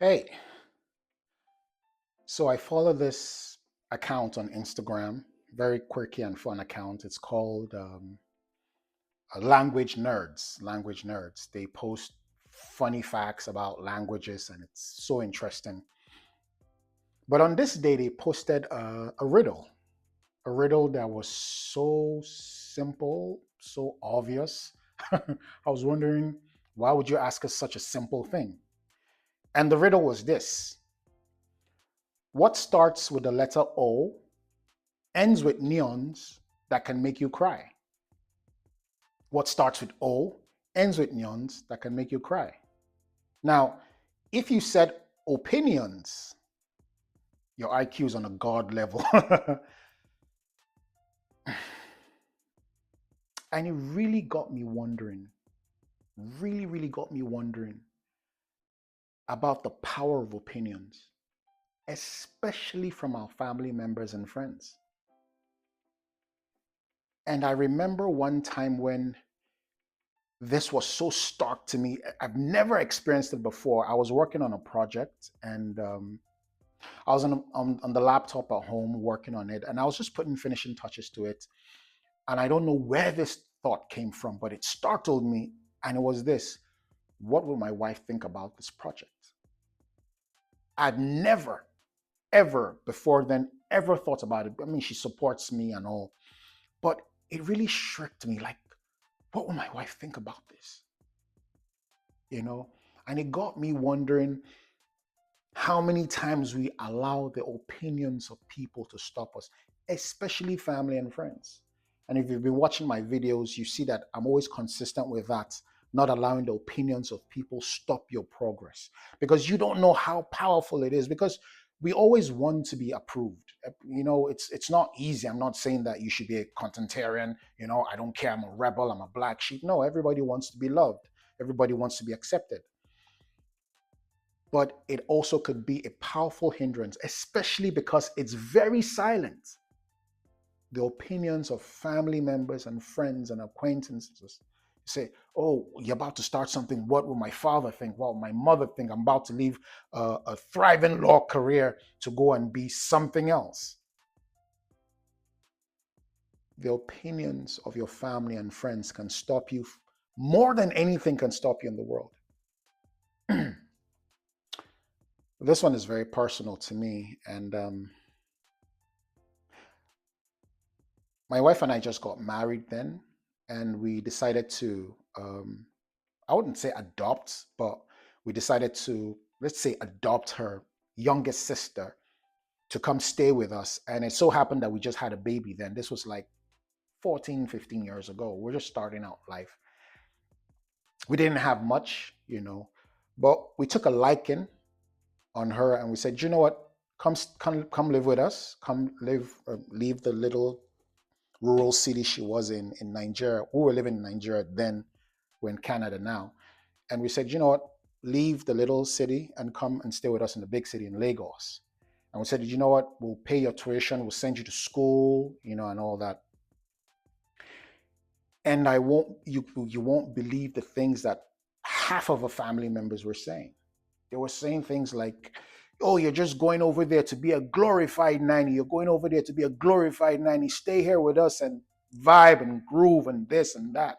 Hey, so I follow this account on Instagram, very quirky and fun account. It's called Language Nerds. Language Nerds. They post funny facts about languages, and it's so interesting. But on this day, they posted a riddle that was so simple, so obvious. I was wondering, why would you ask us such a simple thing? And the riddle was this: what starts with the letter O, ends with neons that can make you cry? What starts with O, ends with neons that can make you cry? Now, if you said opinions, your IQ is on a god level. And it really got me wondering, really got me wondering about the power of opinions, especially from our family members and friends. And I remember one time when this was so stark to me. I've never experienced it before. I was working on a project, and I was on the laptop at home working on it, and I was just putting finishing touches to it. And I don't know where this thought came from, but it startled me. And it was this: what will my wife think about this project? I'd never, ever before then ever thought about it. I mean, she supports me and all, but it really shocked me. Like, what will my wife think about this? You know? And it got me wondering how many times we allow the opinions of people to stop us, especially family and friends. And if you've been watching my videos, you see that I'm always consistent with that, not allowing the opinions of people stop your progress, because you don't know how powerful it is. Because we always want to be approved. It's not easy. I'm not saying that you should be a contentarian. I don't care. I'm a rebel. I'm a black sheep. No, everybody wants to be loved. Everybody wants to be accepted, but it also could be a powerful hindrance, especially because it's very silent. The opinions of family members and friends and acquaintances say, oh, you're about to start something. What will my father think? What will my mother think? I'm about to leave a thriving law career to go and be something else. The opinions of your family and friends can stop you more than anything can stop you in the world. This one is very personal to me, and my wife and I just got married then, and we decided to, I wouldn't say adopt, but we decided to, let's say, adopt her youngest sister to come stay with us. And it so happened that we just had a baby then. This was like 14, 15 years ago. We're just starting out life. We didn't have much, but we took a liking on her, and we said, you know what? Come live with us. Come live, leave the little rural city she was in Nigeria. We were living in Nigeria then, we're in Canada now. And we said, you know what, leave the little city and come and stay with us in the big city in Lagos. And we said, you know what, we'll pay your tuition, we'll send you to school, and all that. And you won't believe the things that half of our family members were saying. They were saying things like, oh, you're just going over there to be a glorified nanny. You're going over there to be a glorified nanny. Stay here with us and vibe and groove and this and that.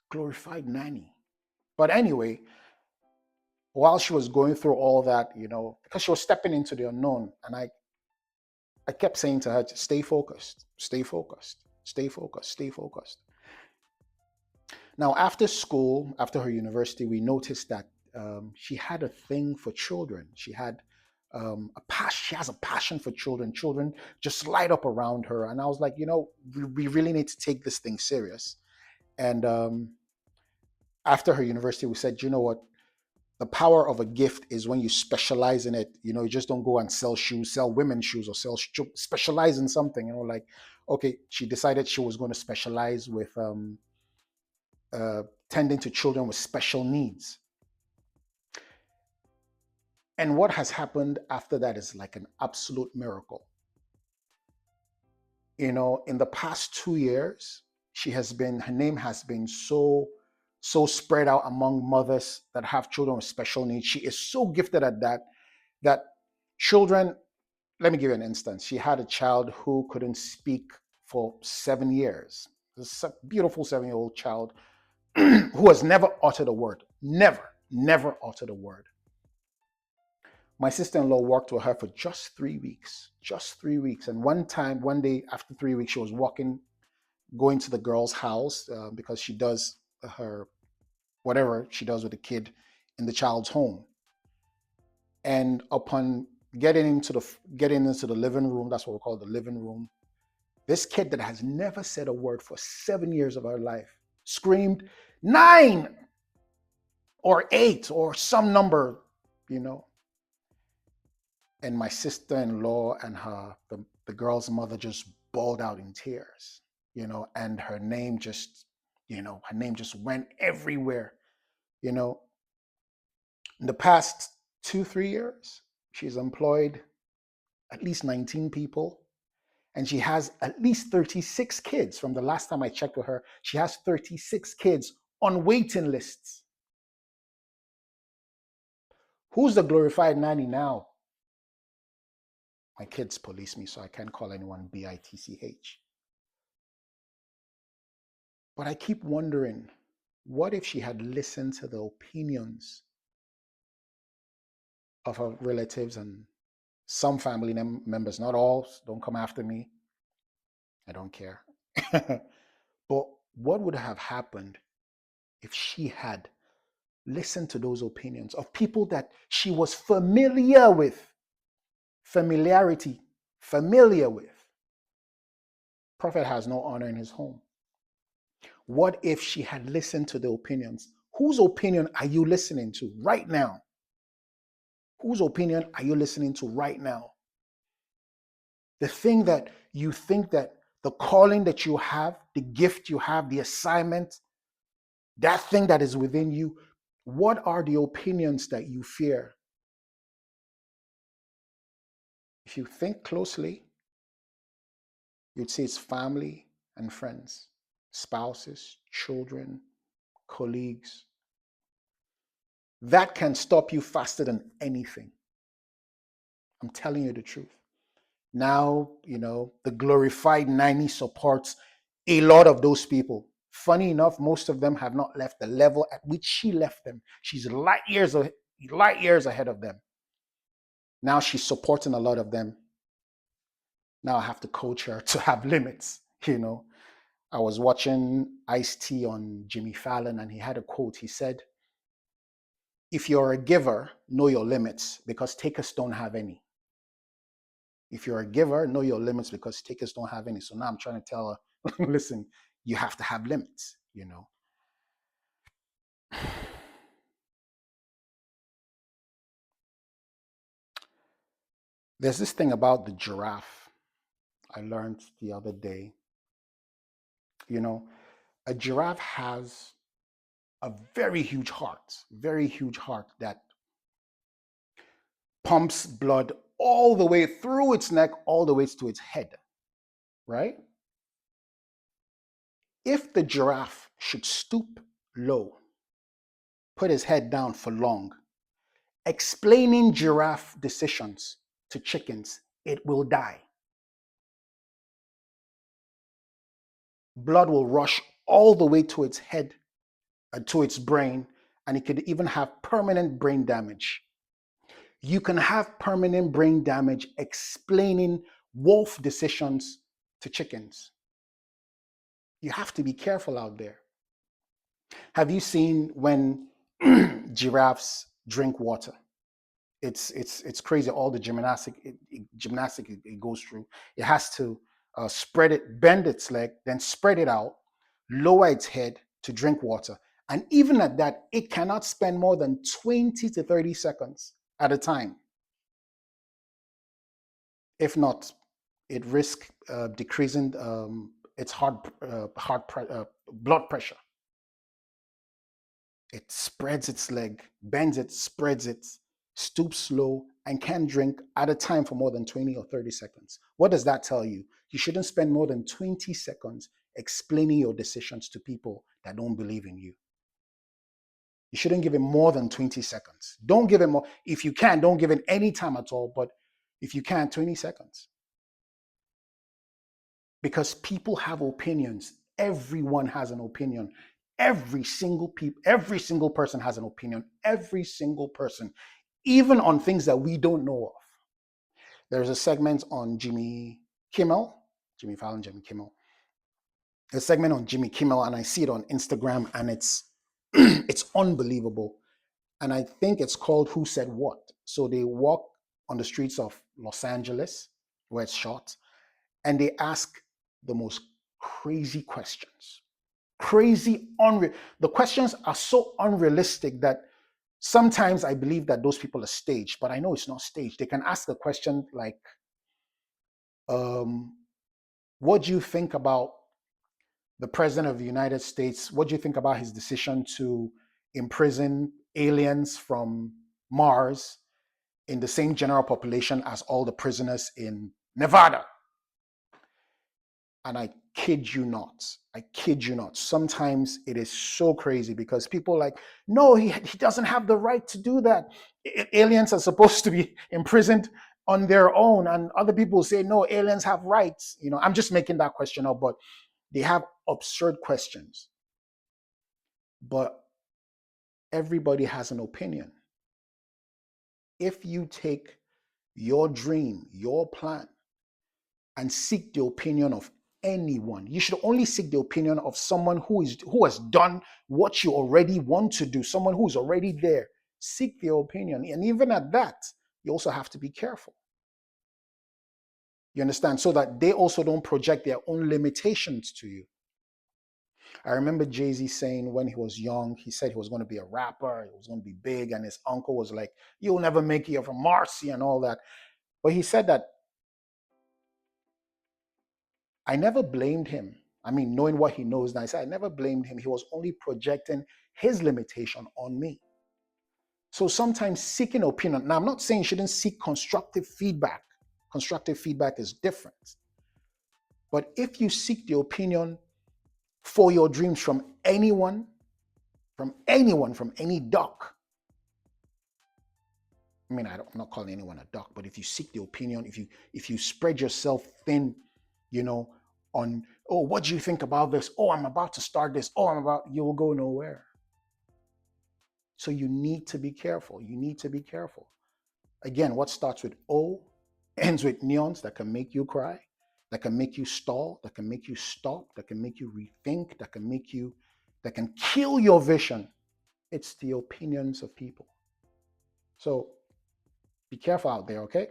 Glorified nanny. But anyway, while she was going through all that, because she was stepping into the unknown, and I kept saying to her, stay focused, stay focused, stay focused, stay focused. Now, after school, after her university, we noticed that she had a thing for children. She had a passion. She has a passion for children. Children just light up around her. And I was like, we really need to take this thing serious. And after her university, we said, you know what? The power of a gift is when you specialize in it. You just don't go and sell shoes, sell women's shoes, or specialize in something. Like, okay, she decided she was going to specialize with tending to children with special needs. And what has happened after that is like an absolute miracle. In the past 2 years, her name has been so so spread out among mothers that have children with special needs. She is so gifted at that, that children, let me give you an instance. She had a child who couldn't speak for 7 years. This beautiful 7-year-old child who has never uttered a word. Never uttered a word. My sister-in-law worked with her for just 3 weeks. Just 3 weeks. And one day after 3 weeks, she was going to the girl's house because she does her whatever she does with the kid in the child's home. And upon getting into the living room, that's what we call the living room, this kid that has never said a word for 7 years of her life screamed 9 or 8 or some number, you know. And my sister-in-law and the girl's mother just bawled out in tears, and her name just went everywhere, you know. In the past 2-3 years, she's employed at least 19 people, and she has at least 36 kids. From the last time I checked with her, she has 36 kids on waiting lists. Who's the glorified nanny now? My kids police me, so I can't call anyone bitch. But I keep wondering, what if she had listened to the opinions of her relatives and some family members? Not all, don't come after me. I don't care. But what would have happened if she had listened to those opinions of people that she was familiar with? Familiarity, familiar with. Prophet has no honor in his home. What if she had listened to the opinions? Whose opinion are you listening to right now? Whose opinion are you listening to right now? The thing that you think, that the calling that you have, the gift you have, the assignment, that thing that is within you, what are the opinions that you fear? If you think closely, you'd see it's family and friends, spouses, children, colleagues. That can stop you faster than anything. I'm telling you the truth. Now, the glorified nanny supports a lot of those people. Funny enough, most of them have not left the level at which she left them. She's light years ahead of them. Now she's supporting a lot of them. Now I have to coach her to have limits. I was watching Ice-T on Jimmy Fallon, and he had a quote. He said, "If you're a giver, know your limits, because takers don't have any." If you're a giver, know your limits, because takers don't have any. So now I'm trying to tell her, listen, you have to have limits, There's this thing about the giraffe I learned the other day. A giraffe has a very huge heart that pumps blood all the way through its neck, all the way to its head, right? If the giraffe should stoop low, put his head down for long, explaining giraffe decisions to chickens, it will die. Blood will rush all the way to its head, to its brain, and it could even have permanent brain damage. You can have permanent brain damage explaining wolf decisions to chickens. You have to be careful out there. Have you seen when giraffes drink water? It's crazy, all the gymnastic it goes through. It has to bend its leg, then spread it out, lower its head to drink water. And even at that, it cannot spend more than 20 to 30 seconds at a time. If not, it risks decreasing its blood pressure. It spreads its leg, bends it, spreads it, stoops low, and can drink at a time for more than 20 or 30 seconds. What does that tell you? You shouldn't spend more than 20 seconds explaining your decisions to people that don't believe in you. You shouldn't give it more than 20 seconds. Don't give it more. If you can, don't give it any time at all. But if you can, 20 seconds. Because people have opinions. Everyone has an opinion. Every single person has an opinion. Every single person, even on things that we don't know of. There's a segment on Jimmy Fallon, Jimmy Kimmel. A segment on Jimmy Kimmel, and I see it on Instagram, and it's it's unbelievable. And I think it's called Who Said What. So they walk on the streets of Los Angeles, where it's shot, and they ask the most crazy questions. The questions are so unrealistic that sometimes I believe that those people are staged, but I know it's not staged. They can ask a question like, what do you think about the president of the United States? What do you think about his decision to imprison aliens from Mars in the same general population as all the prisoners in Nevada? And I kid you not. Sometimes it is so crazy because people are like, no, he doesn't have the right to do that. Aliens are supposed to be imprisoned on their own. And other people say, no, aliens have rights. I'm just making that question up, but they have absurd questions. But everybody has an opinion. If you take your dream, your plan, and seek the opinion of anyone, you should only seek the opinion of someone who has done what you already want to do, someone who is already there. Seek their opinion. And even at that, you also have to be careful. You understand? So that they also don't project their own limitations to you. I remember Jay-Z saying when he was young, he said he was going to be a rapper, he was going to be big, and his uncle was like, you'll never make it, you're from Marcy and all that. But he said that I never blamed him. I mean, knowing what he knows now, I said I never blamed him. He was only projecting his limitation on me. So sometimes seeking opinion. Now, I'm not saying you shouldn't seek constructive feedback. Constructive feedback is different. But if you seek the opinion for your dreams from anyone, from any doc. I mean, I'm not calling anyone a doc, but if you seek the opinion, if you spread yourself thin, on, oh, what do you think about this? Oh, I'm about to start this. Oh, you will go nowhere. So you need to be careful. Again, what starts with O ends with neons that can make you cry, that can make you stall, that can make you stop, that can make you rethink, that can kill your vision. It's the opinions of people. So be careful out there, okay?